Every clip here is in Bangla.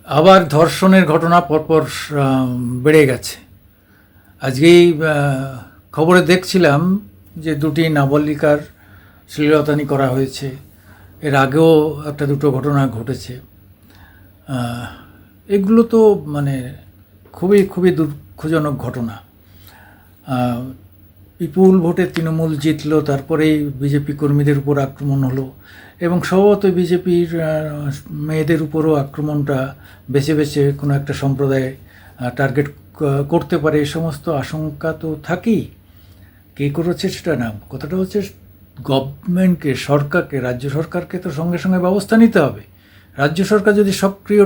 আবার ধর্ষণের ঘটনা পরপর বেড়ে গেছে। আজকেই খবরে দেখছিলাম যে দুটি নাবালিকার শ্লীলতাহানি করা হয়েছে। এর আগেও একটা দুটো ঘটনা ঘটেছে। এগুলো তো মানে খুবই খুবই দুঃখজনক ঘটনা। বিপুল ভোটে তৃণমূল জিতলো, তারপরেই বিজেপি কর্মীদের উপর আক্রমণ হলো এবং স্বভাবত বিজেপির মেয়েদের উপরও আক্রমণটা বেছে বেছে কোনো একটা সম্প্রদায় টার্গেট করতে পারে, এ সমস্ত আশঙ্কা তো থাকেই। কে করেছে সেটা না, কথাটা হচ্ছে গভর্নমেন্টকে, সরকারকে, রাজ্য সরকারকে তো সঙ্গে সঙ্গে ব্যবস্থা নিতে হবে। রাজ্য সরকার যদি সক্রিয়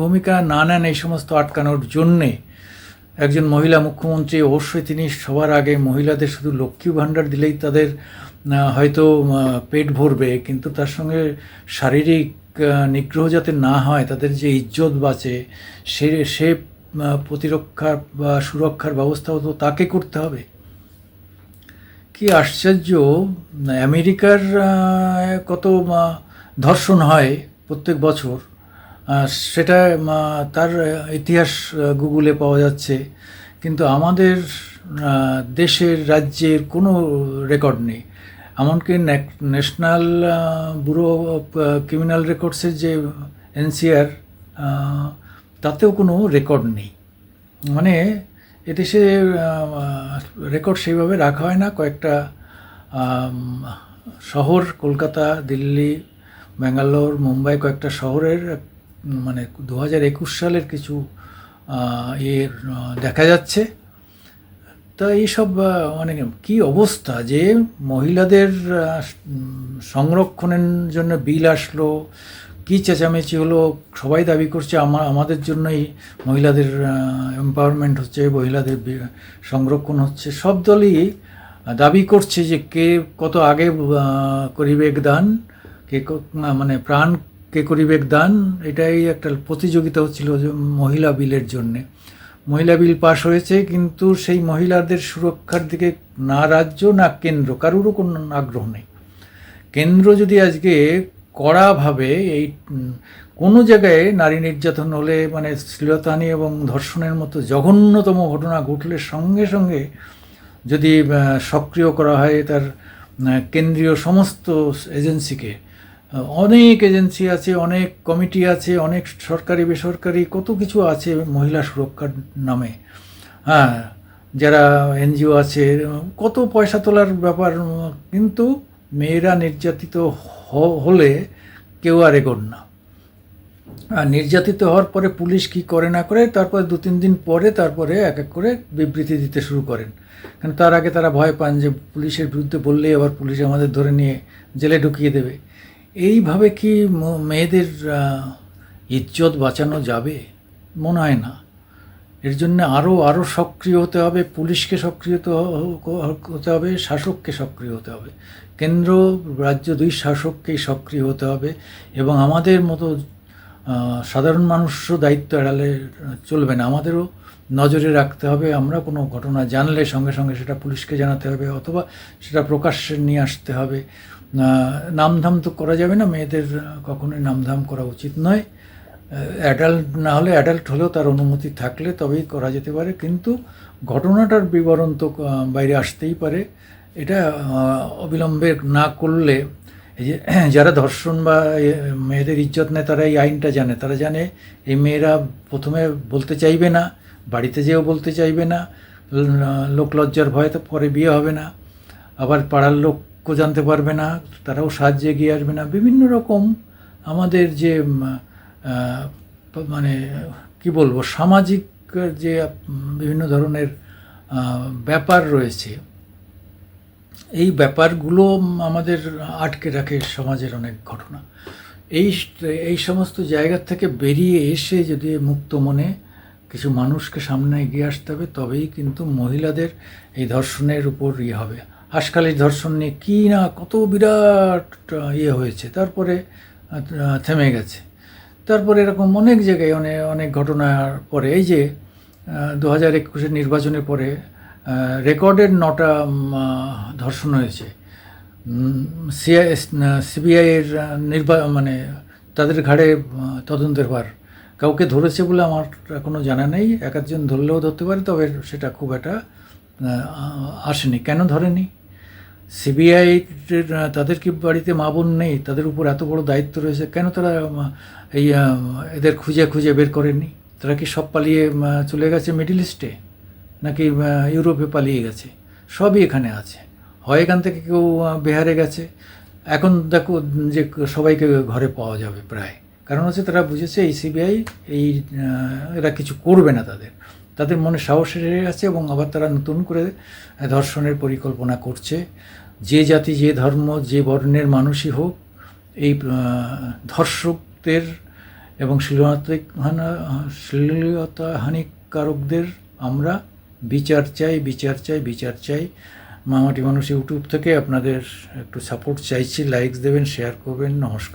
ভূমিকা না নেন এই সমস্ত আটকানোর জন্যে, একজন মহিলা মুখ্যমন্ত্রী অবশ্যই তিনি সবার আগে মহিলাদের শুধু লক্ষ্মী ভাণ্ডার দিলেই তাদের হয়তো পেট ভরবে, কিন্তু তার সঙ্গে শারীরিক নিগ্রহ যাতে না হয়, তাদের যে ইজ্জত বাঁচে সে প্রতিরক্ষা বা সুরক্ষার ব্যবস্থাও তো তাকে করতে হবে। কি আশ্চর্য, আমেরিকার কত ধর্ষণ হয় প্রত্যেক বছর, সেটা তার ইতিহাস গুগলে পাওয়া যাচ্ছে, কিন্তু আমাদের দেশের রাজ্যের কোনো রেকর্ড নেই। এমনকি ন্যাশনাল ব্যুরো অফ ক্রিমিনাল রেকর্ডসের যে এনসিআর, তাতেও কোনো রেকর্ড নেই। মানে এদেশে রেকর্ড সেইভাবে রাখা হয় না। কয়েকটা শহর, কলকাতা, দিল্লি, ব্যাঙ্গালোর, মুম্বাই, কয়েকটা শহরের মানে 2021 সালের কিছু দেখা যাচ্ছে। তো এইসব মানে কী অবস্থা যে মহিলাদের সংরক্ষণের জন্য বিল আসলো, কী চেঁচামেচি হলো, সবাই দাবি করছে আমাদের জন্যই মহিলাদের এম্পাওয়ারমেন্ট হচ্ছে, মহিলাদের সংরক্ষণ হচ্ছে। সব দলই দাবি করছে যে কে কত আগে করিবেক দান, কে মানে প্রাণ কে করিবেক দান, এটাই একটা প্রতিযোগিতা হচ্ছিল যে মহিলা বিলের জন্যে। মহিলা বিল পাশ হয়েছে, কিন্তু সেই মহিলাদের সুরক্ষার দিকে না রাজ্য না কেন্দ্র কারোরও কোনো আগ্রহ নেই। কেন্দ্র যদি আজকে কড়াভাবে এই কোনো জায়গায় নারী নির্যাতন হলে, মানে শ্লীলতাহানি এবং ধর্ষণের মতো জঘন্যতম ঘটনা ঘটলে সঙ্গে সঙ্গে যদি সক্রিয় করা হয় তার কেন্দ্রীয় সমস্ত এজেন্সিকে, অনেক এজেন্সি আছে, অনেক কমিটি আছে, অনেক সরকারি বেসরকারি কত কিছু আছে মহিলা সুরক্ষার নামে, হ্যাঁ, যারা এনজিও আছে, কত পয়সা তোলার ব্যাপার, কিন্তু মেয়েরা নির্যাতিত হলে কেউ আর এগোন না। আর নির্যাতিত হওয়ার পরে পুলিশ কি করে না করে, তারপরে 2-3 দিন পরে তারপরে এক এক করে বিবৃতি দিতে শুরু করেন, কারণ তার আগে তারা ভয় পান যে পুলিশের বিরুদ্ধে বললেই আবার পুলিশ আমাদের ধরে নিয়ে জেলে ঢুকিয়ে দেবে। এইভাবে কি মেয়েদের ইজ্জত বাঁচানো যাবে? মনে হয় না। এর জন্য আরও সক্রিয় হতে হবে, পুলিশকে সক্রিয় হতে হবে, শাসককে সক্রিয় হতে হবে, কেন্দ্র রাজ্য দুই শাসককেই সক্রিয় হতে হবে, এবং আমাদের মতো সাধারণ মানুষও দায়িত্ব এড়ালে চলবে না। আমাদেরও নজরে রাখতে হবে। আমরা কোনো ঘটনা জানলে সঙ্গে সঙ্গে সেটা পুলিশকে জানাতে হবে, অথবা সেটা প্রকাশ্যে নিয়ে আসতে হবে। নামধাম তো করা যাবে না, মেয়েদের কখনোই নামধাম করা উচিত নয়। অ্যাডাল্ট না হলে, অ্যাডাল্ট হলেও তার অনুমতি থাকলে তবেই করা যেতে পারে, কিন্তু ঘটনাটার বিবরণ তো বাইরে আসতেই পারে। এটা অবিলম্বে না করলে, এই যে যারা ধর্ষণ বা মেয়েদের ইজ্জত নেয় তারা এই আইনটা জানে, তারা জানে এই মেয়েরা প্রথমে বলতে চাইবে না, বাড়িতে যেও বলতে চাইবে না, লোকলজ্জার ভয়ে তো পরে বিয়ে হবে না, আবার পাড়ার লোকও জানতে পারবে না, তারাও সাহায্যে এগিয়ে আসবে না। বিভিন্ন রকম আমাদের যে মানে কি বলবো, সামাজিক যে বিভিন্ন ধরনের ব্যাপার রয়েছে, এই ব্যাপারগুলো আমাদের আটকে রাখে সমাজের অনেক ঘটনা। এই সমস্ত জায়গা থেকে বেরিয়ে এসে যদি মুক্ত মনে কিছু মানুষকে সামনে এগিয়ে আসতে হবে, তবেই কিন্তু মহিলাদের এই ধর্ষণের উপর হবে। হাঁসখালির ধর্ষণ নিয়ে কী না কত বিরাট হয়েছে, তারপরে থেমে গেছে। তারপরে এরকম অনেক জায়গায় অনেক ঘটনার পরে, এই যে 2021 নির্বাচনের পরে রেকর্ডের 9টা ধর্ষণ হয়েছে। সিবিআইয়ের মানে তাদের ঘাড়ে তদন্তের ভার, কাউকে ধরেছে বলে আমার এখনও জানা নেই, এক একজন ধরলেও ধরতে পারে, তবে সেটা খুব একটা আসেনি। কেন ধরেনি? সিবিআই তাদের কি বাড়িতে মা বোন নেই? তাদের উপর এত বড় দায়িত্ব রয়েছে, কেন তারা এই এদের খুঁজে খুঁজে বের করেনি? তারা কি সব পালিয়ে চলে গেছে মিডল ইস্টে, নাকি ইউরোপে পালিয়ে গেছে? সবই এখানে আছে। হয় এখান থেকে কেউ বিহারে গেছে, এখন দেখো যে সবাইকে ঘরে পাওয়া যাবে প্রায়। কারণ হচ্ছে তারা বুঝেছে এই সিবিআই এই এরা কিছু করবে না, তাদের মনে সাহস এসে গেছে, এবং আবার তারা নতুন করে ধর্ষণের পরিকল্পনা করছে। যে জাতি, যে ধর্ম, যে বর্ণের মানুষই হোক, এই ধর্ষকদের এবং শ্লীলতাহানিকারকদের আমরা বিচার চাই, বিচার চাই, বিচার চাই। মামাটি মানুষ ইউটিউব থেকে আপনাদের একটু সাপোর্ট চাইছি। লাইক দেবেন, শেয়ার করবেন। নমস্কার।